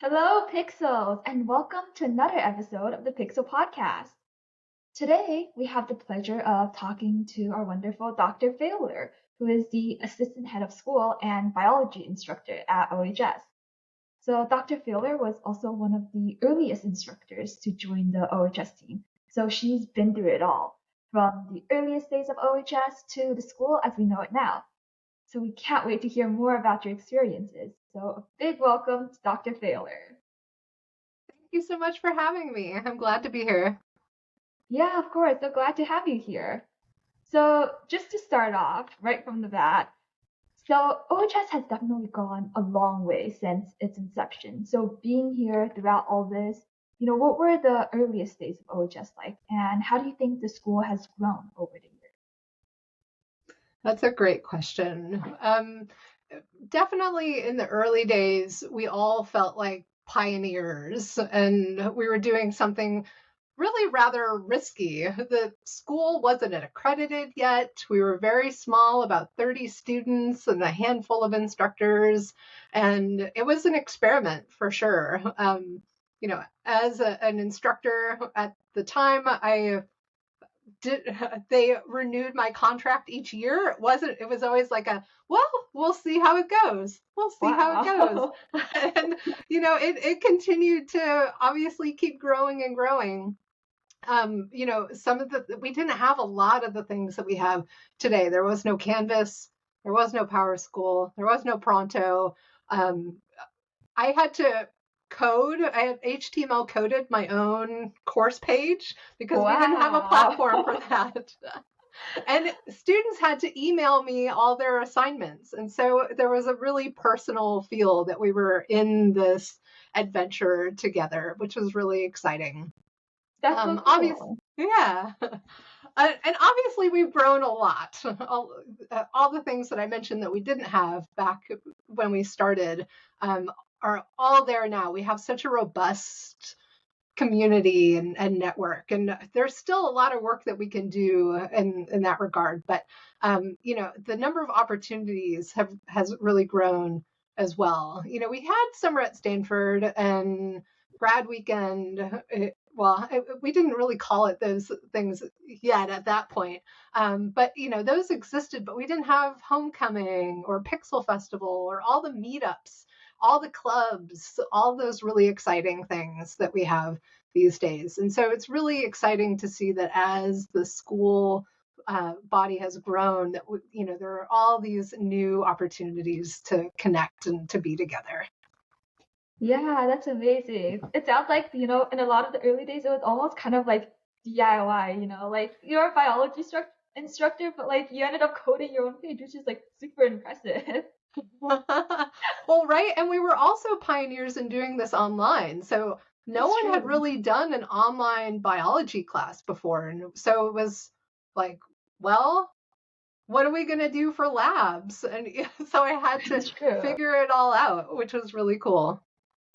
Hello, Pixels, and welcome to another episode of the Pixel Podcast. Today, we have the pleasure of talking to our wonderful Dr. Failor, who is the assistant head of school and biology instructor at OHS. So, Dr. Failor was also one of the earliest instructors to join the OHS team. So, she's been through it all, from the earliest days of OHS to the school as we know it now. So, we can't wait to hear more about your experiences. So, a big welcome to Dr. Failor. Thank you so much for having me. I'm glad to be here. Yeah, of course. So glad to have you here. So just to start off right from the bat, so OHS has definitely gone a long way since its inception. So being here throughout all this, what were the earliest days of OHS like, and how do you think the school has grown over the years? That's a great question. Definitely in the early days, we all felt like pioneers and we were doing something really rather risky. The school wasn't accredited yet. We were very small, about 30 students and a handful of instructors. And it was an experiment for sure. As an instructor at the time, they renewed my contract each year. It was always like we'll see how it goes. We'll see how it goes. Wow. And it continued to obviously keep growing and growing. We didn't have a lot of the things that we have today. There was no Canvas, there was no Power School, there was no Pronto. um, I had to I had HTML coded my own course page because we didn't have a platform for Wow. that. And students had to email me all their assignments. And so there was a really personal feel that we were in this adventure together, which was really exciting. That's so Obviously, cool. yeah. And obviously we've grown a lot. All the things that I mentioned that we didn't have back when we started um, are all there now. We have such a robust community and network, and there's still a lot of work that we can do in that regard. But the number of opportunities has really grown as well. We had summer at Stanford and grad weekend. We didn't really call it those things yet at that point. But those existed, but we didn't have homecoming or Pixel Festival or all the meetups, all the clubs, all those really exciting things that we have these days. And so it's really exciting to see that as the school body has grown, that there are all these new opportunities to connect and to be together. Yeah, that's amazing. It sounds like, in a lot of the early days, it was almost kind of like DIY, like you're a biology instructor, but like you ended up coding your own page, which is like super impressive. Well, right. And we were also pioneers in doing this online. So no That's one had true. really done an online biology class before. And so it was like, well, what are we going to do for labs? And so I had to That's true. figure it all out, which was really cool.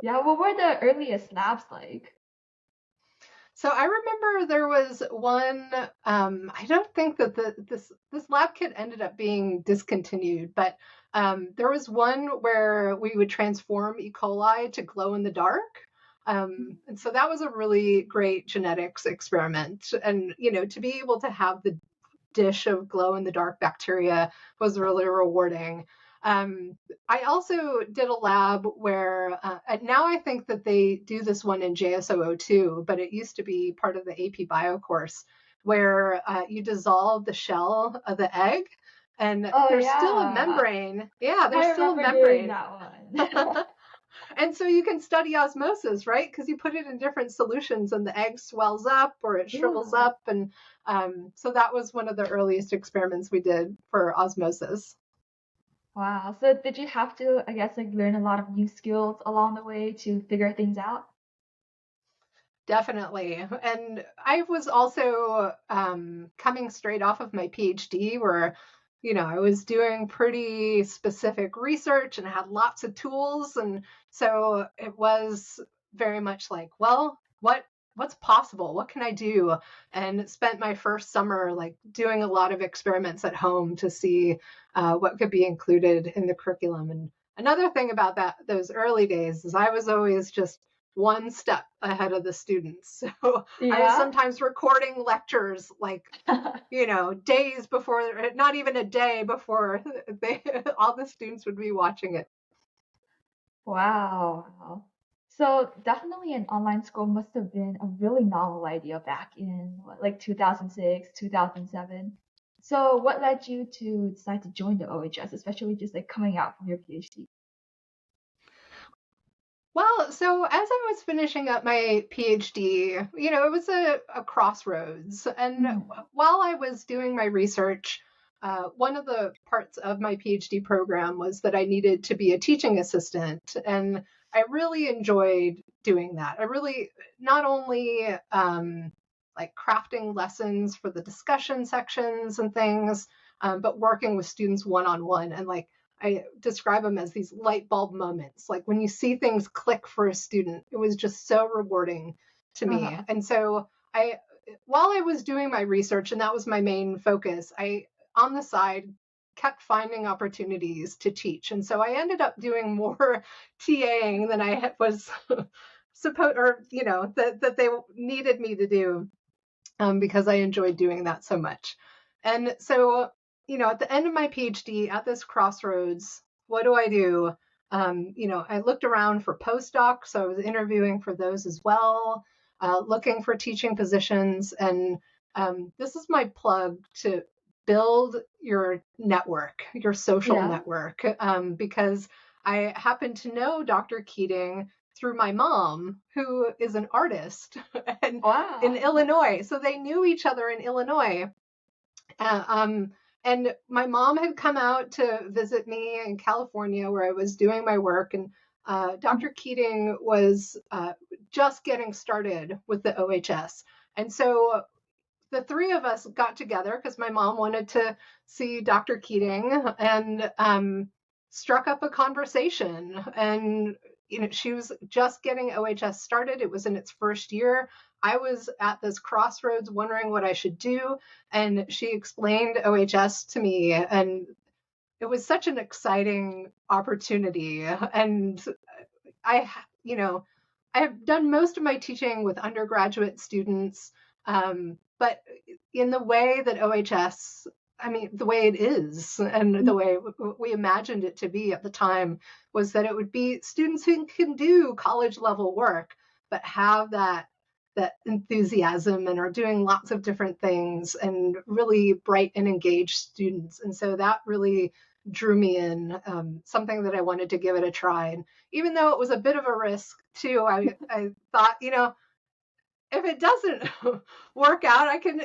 Yeah, what were the earliest labs like? So I remember there was one. I don't think that this lab kit ended up being discontinued, but there was one where we would transform E. coli to glow in the dark. And so that was a really great genetics experiment. And to be able to have the dish of glow in the dark bacteria was really rewarding. Um, I also did a lab where now I think that they do this one in JSOO2, but it used to be part of the AP Bio course where you dissolve the shell of the egg and Oh there's still a yeah, membrane. Yeah, there's I still a remember doing membrane. that one. And so you can study osmosis, right? Because you put it in different solutions and the egg swells up or it shrivels Yeah. up. And so that was one of the earliest experiments we did for osmosis. Wow. So did you have to, I guess, like learn a lot of new skills along the way to figure things out? Definitely. And I was also coming straight off of my PhD where, I was doing pretty specific research and had lots of tools. And so it was very much like, well, what's possible? What can I do? And spent my first summer like doing a lot of experiments at home to see what could be included in the curriculum. another thing about those early days is I was always just one step ahead of the students. So I was Yeah. sometimes recording lectures like, days before, not even a day before all the students would be watching it. Wow. So definitely an online school must have been a really novel idea back in what, like 2006, 2007. So what led you to decide to join the OHS, especially just like coming out from your PhD? Well, so as I was finishing up my PhD, it was a crossroads. And Mm. while I was doing my research, one of the parts of my PhD program was that I needed to be a teaching assistant. And I really enjoyed doing that. I really, not only like crafting lessons for the discussion sections and things, but working with students one on one. And like, I describe them as these light bulb moments. Like when you see things click for a student, it was just so rewarding to me. Uh-huh. And so while I was doing my research, and that was my main focus, I, on the side, kept finding opportunities to teach. And so I ended up doing more TAing than I was supposed, or, that they needed me to do, because I enjoyed doing that so much. And so, at the end of my PhD at this crossroads, what do I do? I looked around for postdocs, so I was interviewing for those as well, looking for teaching positions. And this is my plug to build your network, your social Yeah. network, because I happen to know Dr. Keating through my mom, who is an artist and in Wow. Illinois. So they knew each other in Illinois. Uh, um, and my mom had come out to visit me in California where I was doing my work. And Dr. Keating was just getting started with the OHS. And so the three of us got together because my mom wanted to see Dr. Keating and struck up a conversation. And she was just getting OHS started. It was in its first year. I was at this crossroads wondering what I should do, and she explained OHS to me, and it was such an exciting opportunity. And I, you know, I have done most of my teaching with undergraduate students, but in the way that OHS, I mean, the way it is and the way we imagined it to be at the time was that it would be students who can do college level work, but have that enthusiasm and are doing lots of different things and really bright and engaged students. And so that really drew me in, something that I wanted to give it a try. And even though it was a bit of a risk too, I thought, if it doesn't work out, I can,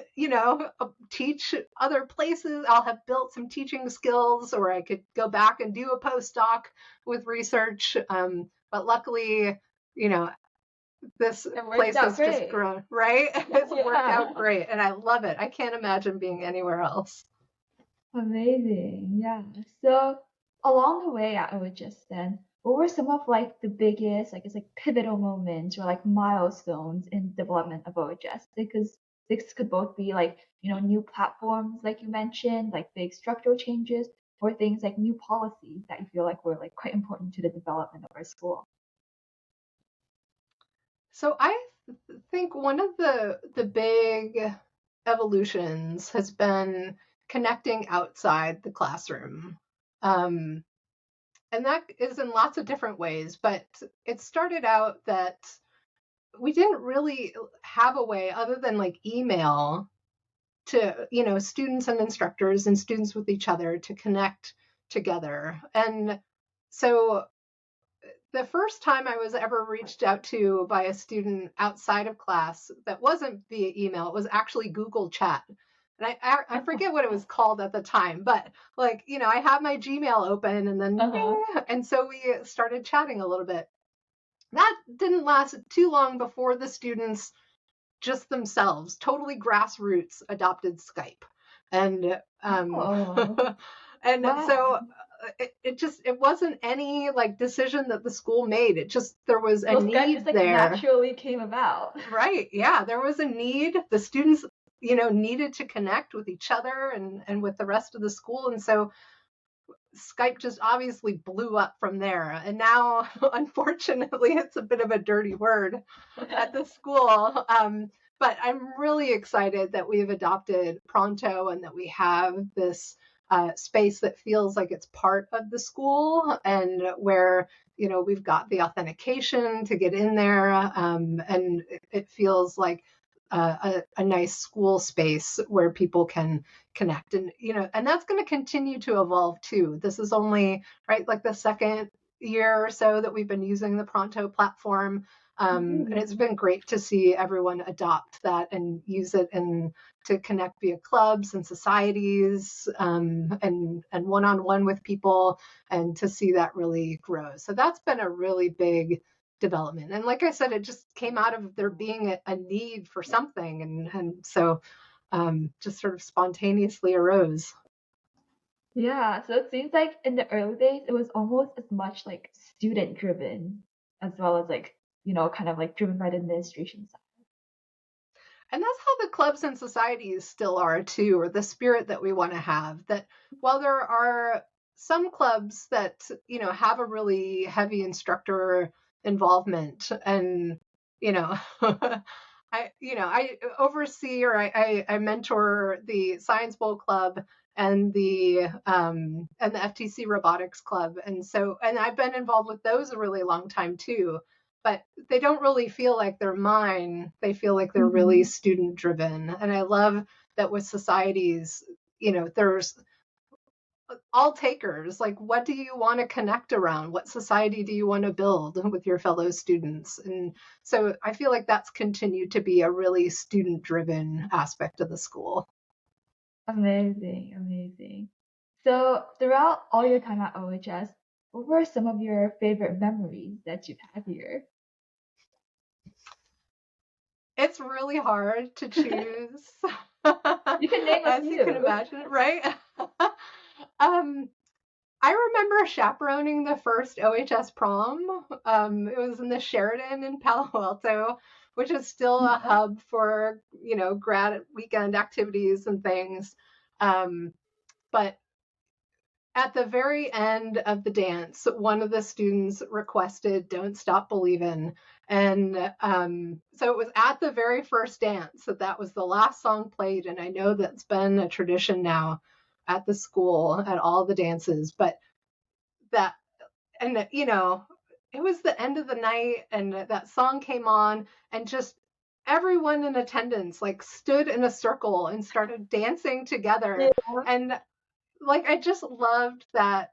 teach other places. I'll have built some teaching skills, or I could go back and do a postdoc with research. But luckily, you know, this It worked place out has just great. grown, right? It's worked Yeah. out great, and I love it. I can't imagine being anywhere else. Amazing. Yeah. So along the way at OHS then, what were some of like the biggest, I guess like pivotal moments or like milestones in development of OHS? Because this could both be like, new platforms like you mentioned, like big structural changes, or things like new policies that you feel like were like quite important to the development of our school. So I think one of the big evolutions has been connecting outside the classroom. Um, and that is in lots of different ways, but it started out that we didn't really have a way other than like email to, students and instructors and students with each other to connect together. And so the first time I was ever reached out to by a student outside of class that wasn't via email, it was actually Google Chat. And I forget what it was called at the time, but like, I had my Gmail open and then Uh-huh. ding, and so we started chatting a little bit. That didn't last too long before the students just themselves, totally grassroots, adopted Skype. And Oh, and wow. so it wasn't any like decision that the school made. It just there was a So Skype just need like there. naturally came about. Right. Yeah, there was a need. The students, needed to connect with each other and with the rest of the school. And so Skype just obviously blew up from there. And now, unfortunately, it's a bit of a dirty word at the school. But I'm really excited that we've adopted Pronto and that we have this space that feels like it's part of the school, and where we've got the authentication to get in there, and it feels like a nice school space where people can connect. And that's going to continue to evolve too. This is only like the second year or so that we've been using the Pronto platform. And it's been great to see everyone adopt that and use it to connect via clubs and societies, and one-on-one with people, and to see that really grow. So that's been a really big development. And like I said, it just came out of there being a need for something. And so just sort of spontaneously arose. Yeah, so it seems like in the early days, it was almost as much like student driven as well as like, kind of like driven by the administration side. And that's how the clubs and societies still are too, or the spirit that we want to have. That while there are some clubs that, have a really heavy instructor involvement, and, I oversee, or I mentor the Science Bowl Club and the FTC Robotics Club. And I've been involved with those a really long time too, but they don't really feel like they're mine. They feel like they're really student driven. And I love that with societies, there's all takers. Like, what do you want to connect around? What society do you want to build with your fellow students? And so I feel like that's continued to be a really student driven aspect of the school. Amazing, amazing. So throughout all your time at OHS, what were some of your favorite memories that you've had here? It's really hard to choose. You can name a As you can few. imagine, right? I remember chaperoning the first OHS prom. It was in the Sheridan in Palo Alto, which is still a hub for, grad weekend activities and things. But at the very end of the dance, one of the students requested "Don't Stop Believin'." And so it was at the very first dance that was the last song played. And I know that's been a tradition now at the school at all the dances. But that, and it was the end of the night, and that song came on, and just everyone in attendance like stood in a circle and started dancing together. And like, I just loved that,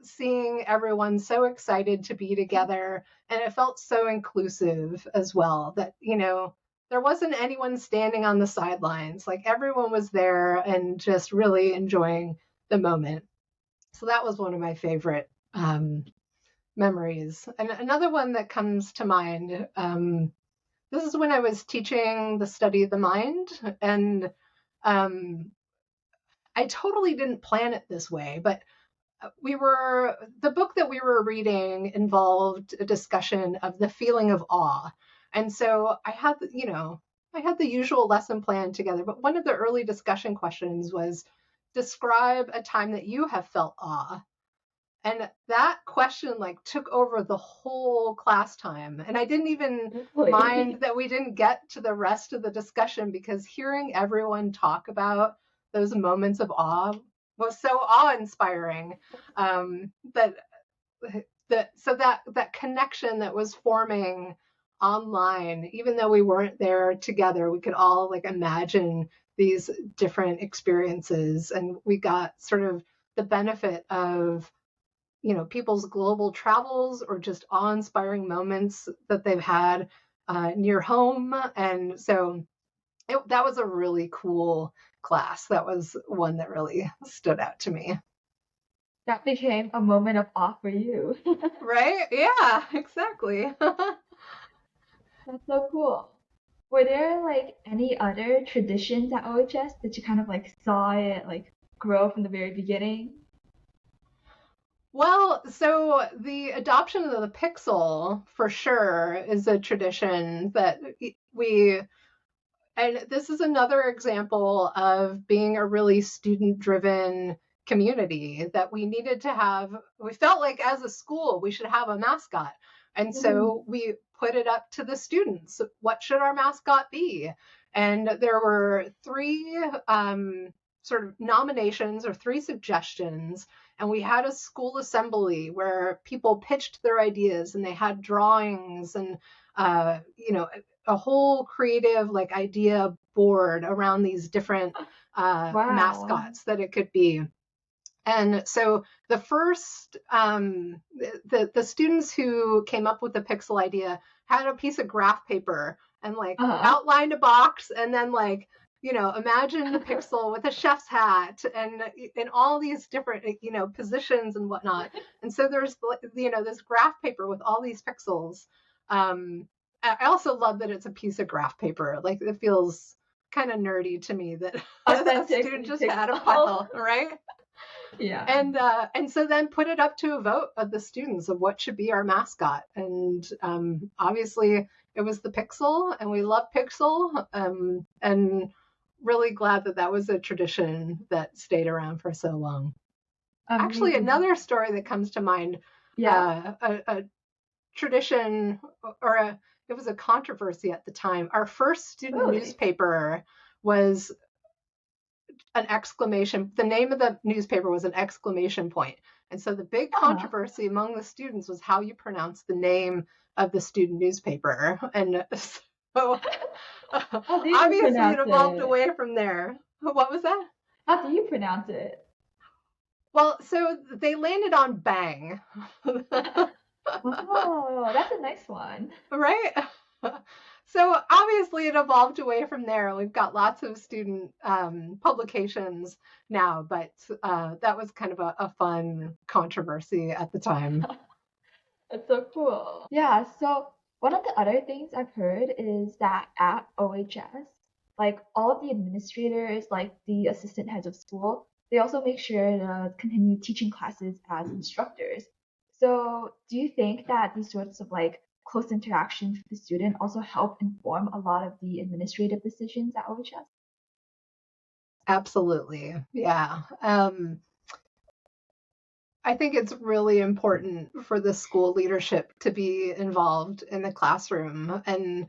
seeing everyone so excited to be together, and it felt so inclusive as well, that there wasn't anyone standing on the sidelines. Like, everyone was there and just really enjoying the moment. So that was one of my favorite memories. And another one that comes to mind, this is when I was teaching the study of the mind, and I totally didn't plan it this way, but the book that we were reading involved a discussion of the feeling of awe. And so I had the usual lesson plan together, but one of the early discussion questions was, describe a time that you have felt awe. And that question like took over the whole class time. And I didn't even mind that we didn't get to the rest of the discussion, because hearing everyone talk about those moments of awe was so awe-inspiring, that connection that was forming online, even though we weren't there together, we could all like imagine these different experiences, and we got sort of the benefit of people's global travels, or just awe-inspiring moments that they've had near home. And so that was a really cool class. That was one that really stood out to me. That became a moment of awe for you. Right? Yeah, exactly. That's so cool. Were there like any other traditions at OHS that you kind of like saw it like grow from the very beginning? Well, so the adoption of the Pixel for sure is a tradition that and this is another example of being a really student driven community that we needed to have, we felt like as a school, we should have a mascot. And so we put it up to the students. What should our mascot be? And there were three sort of nominations or three suggestions. And we had a school assembly where people pitched their ideas and they had drawings and, a whole creative like idea board around these different mascots that it could be. And so the first, the students who came up with the pixel idea had a piece of graph paper and like outlined a box and then like, imagine the pixel with a chef's hat and in all these different, positions and whatnot. And so there's, this graph paper with all these pixels. I also love that it's a piece of graph paper. Like it feels kind of nerdy to me that a student just had a pile, right? Yeah. And so then put it up to a vote of the students of what should be our mascot. And obviously it was the pixel, and we love pixel, and really glad that was a tradition that stayed around for so long. Actually, another story that comes to mind, a tradition, or it was a controversy at the time. Our first student newspaper was the name of the newspaper was an exclamation point. And so the big controversy among the students was how you pronounce the name of the student newspaper. And so obviously it evolved away from there. What was that? How do you pronounce it? Well, so they landed on Bang. Oh, that's a nice one. Right? So obviously it evolved away from there. We've got lots of student publications now, but that was kind of a fun controversy at the time. That's so cool. Yeah, so one of the other things I've heard is that at OHS, like all of the administrators, like the assistant heads of school, they also make sure to continue teaching classes as instructors. So do you think that these sorts of like close interactions with the student also help inform a lot of the administrative decisions at OHS? Absolutely. Yeah. I think it's really important for the school leadership to be involved in the classroom. And,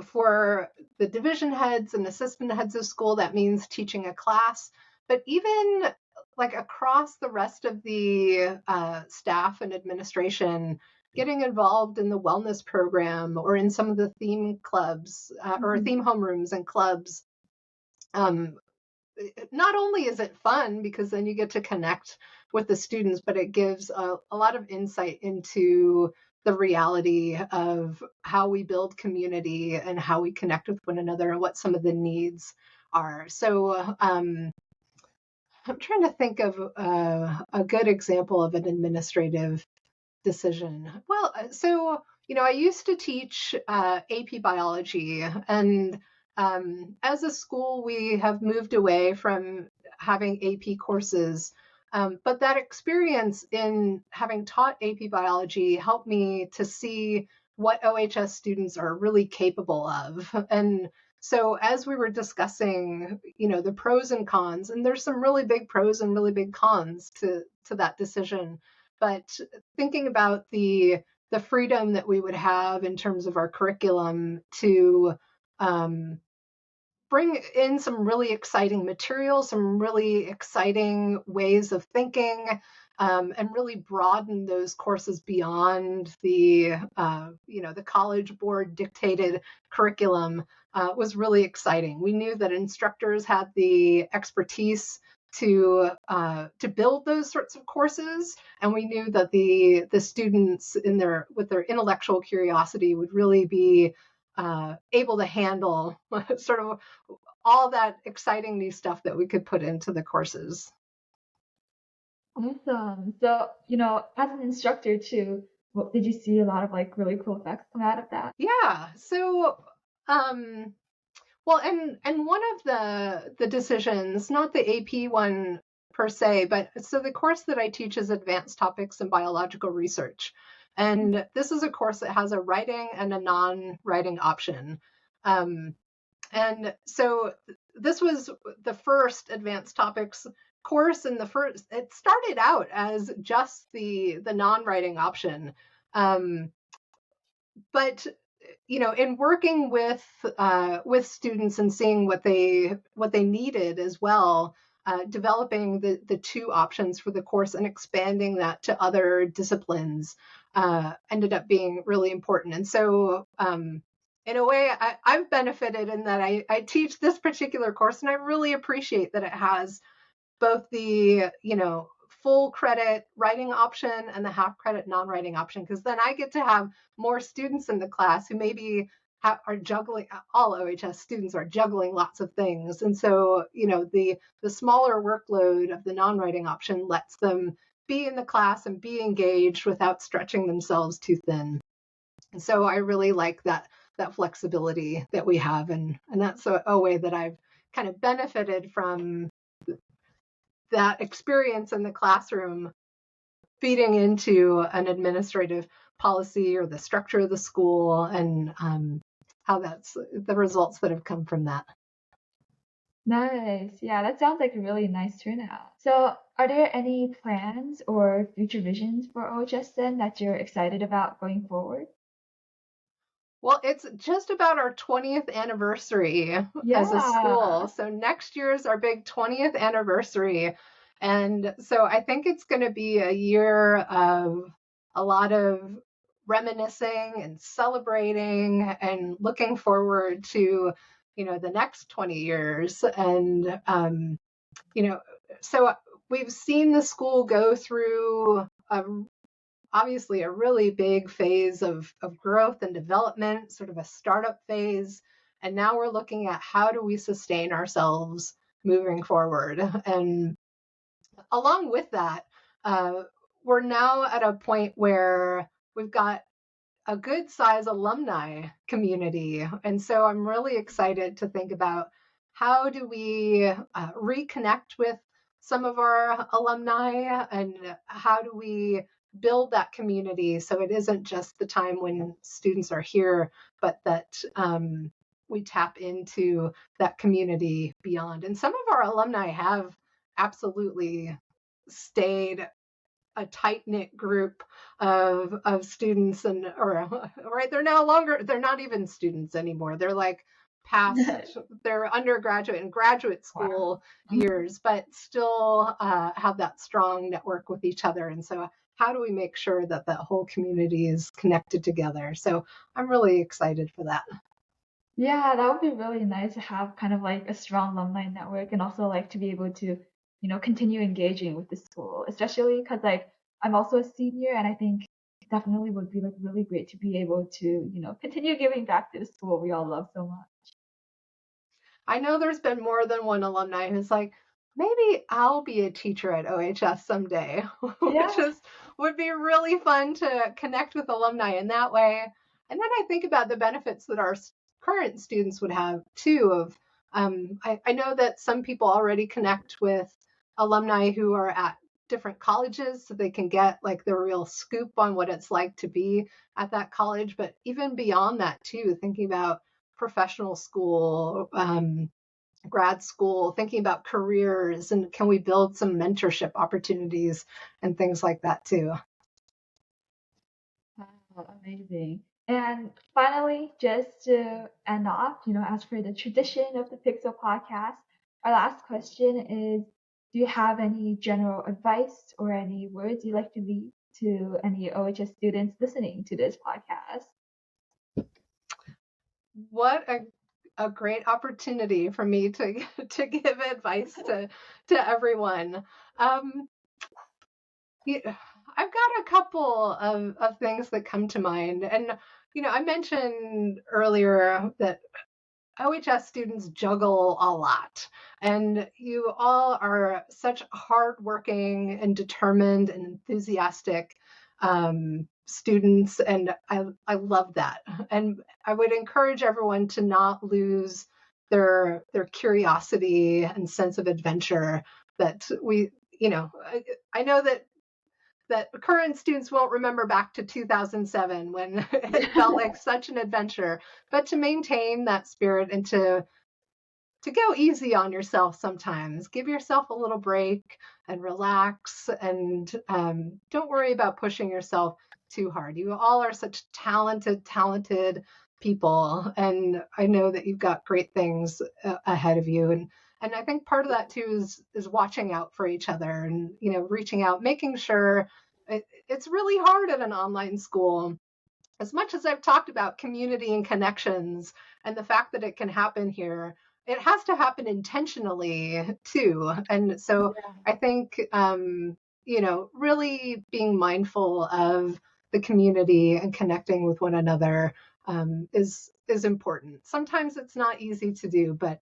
for the division heads and assistant heads of school, that means teaching a class. But even like across the rest of the staff and administration, getting involved in the wellness program or in some of the theme clubs or theme homerooms and clubs. Not only is it fun because then you get to connect with the students, but it gives a lot of insight into the reality of how we build community and how we connect with one another and what some of the needs are. So I'm trying to think of a good example of an administrative decision. Well, so, I used to teach AP biology, and as a school, we have moved away from having AP courses. But that experience in having taught AP biology helped me to see what OHS students are really capable of. And so as we were discussing, the pros and cons, and there's some really big pros and really big cons to that decision, but thinking about the freedom that we would have in terms of our curriculum to bring in some really exciting materials, some really exciting ways of thinking, and really broaden those courses beyond the college board dictated curriculum was really exciting. We knew that instructors had the expertise to build those sorts of courses, and we knew that the students with their intellectual curiosity would really be able to handle sort of all that exciting new stuff that we could put into the courses. Awesome. So, as an instructor too, did you see a lot of like really cool effects come out of that? Yeah. So, well, and one of the decisions, not the AP one per se, but so the course that I teach is Advanced Topics in Biological Research. And this is a course that has a writing and a non-writing option. And so this was the first Advanced Topics course in the first, it started out as just the non-writing option. But in working with students and seeing what they needed as well, developing the two options for the course and expanding that to other disciplines ended up being really important. And so in a way, I've benefited in that I teach this particular course, and I really appreciate that it has both the full credit writing option and the half credit non-writing option, because then I get to have more students in the class who maybe are juggling. All OHS students are juggling lots of things, and so the smaller workload of the non-writing option lets them be in the class and be engaged without stretching themselves too thin. And so I really like that flexibility that we have, and that's a way that I've kind of benefited from that experience in the classroom feeding into an administrative policy or the structure of the school, and how that's the results that have come from that. Nice. Yeah, that sounds like a really nice turnout. So, are there any plans or future visions for OHS then that you're excited about going forward? Well, it's just about our 20th anniversary as a Yeah. school. So next year is our big 20th anniversary. And so I think it's going to be a year of a lot of reminiscing and celebrating and looking forward to, the next 20 years. And, so we've seen the school go through obviously a really big phase of growth and development, sort of a startup phase. And now we're looking at how do we sustain ourselves moving forward. And along with that, we're now at a point where we've got a good size alumni community. And so I'm really excited to think about how do we reconnect with some of our alumni, and how do we build that community so it isn't just the time when students are here, but that we tap into that community beyond. And some of our alumni have absolutely stayed a tight knit group of students, and or right, they're not even students anymore. They're like past their undergraduate and graduate Wow. school years, but still have that strong network with each other. And so how do we make sure that the whole community is connected together? So I'm really excited for that. Yeah, that would be really nice to have kind of like a strong alumni network and also like to be able to, continue engaging with the school, especially because like I'm also a senior and I think definitely would be like really great to be able to, continue giving back to the school we all love so much. I know there's been more than one alumni who's like, maybe I'll be a teacher at OHS someday, which Yeah. would be really fun to connect with alumni in that way. And then I think about the benefits that our current students would have too. Of I know that some people already connect with alumni who are at different colleges, so they can get like the real scoop on what it's like to be at that college. But even beyond that too, thinking about professional school, grad school, thinking about careers, and can we build some mentorship opportunities and things like that too. Wow, amazing. And finally, just to end off, as for the tradition of the Pixel podcast, our last question is, do you have any general advice or any words you'd like to leave to any OHS students listening to this podcast? What a great opportunity for me to to give advice to everyone. Um, I've got a couple of things that come to mind. And, I mentioned earlier that OHS students juggle a lot, and you all are such hardworking and determined and enthusiastic students, and I love that. And I would encourage everyone to not lose their curiosity and sense of adventure. That we, I know that current students won't remember back to 2007 when it felt like such an adventure, but to maintain that spirit and to go easy on yourself sometimes. Give yourself a little break and relax, and don't worry about pushing yourself too hard. You all are such talented people, and I know that you've got great things ahead of you. And I think part of that too is watching out for each other, and reaching out, making sure it's really hard at an online school. As much as I've talked about community and connections and the fact that it can happen here, it has to happen intentionally too. And so I think, really being mindful of the community and connecting with one another is important. Sometimes it's not easy to do, but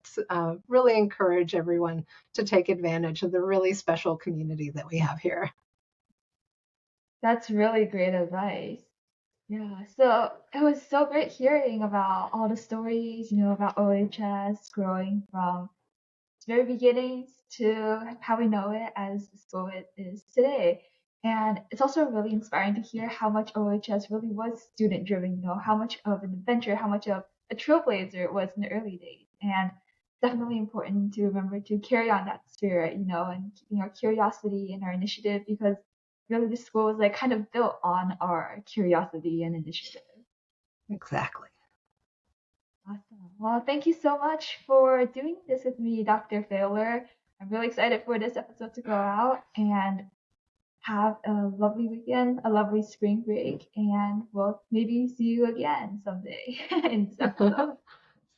really encourage everyone to take advantage of the really special community that we have here. That's really great advice. Yeah, so it was so great hearing about all the stories, about OHS growing from its very beginnings to how we know it as the school it is today. And it's also really inspiring to hear how much OHS really was student driven, how much of an adventure, how much of a trailblazer it was in the early days. And definitely important to remember to carry on that spirit, and keeping our curiosity and our initiative because really the school is like kind of built on our curiosity and initiative. Exactly. Awesome. Well, thank you so much for doing this with me, Dr. Failor. I'm really excited for this episode to go out and have a lovely weekend, a lovely spring break, and we'll maybe see you again someday in this episode.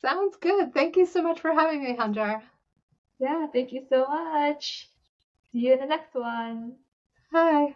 Sounds good. Thank you so much for having me, Hanjar. Yeah, thank you so much. See you in the next one. Hi.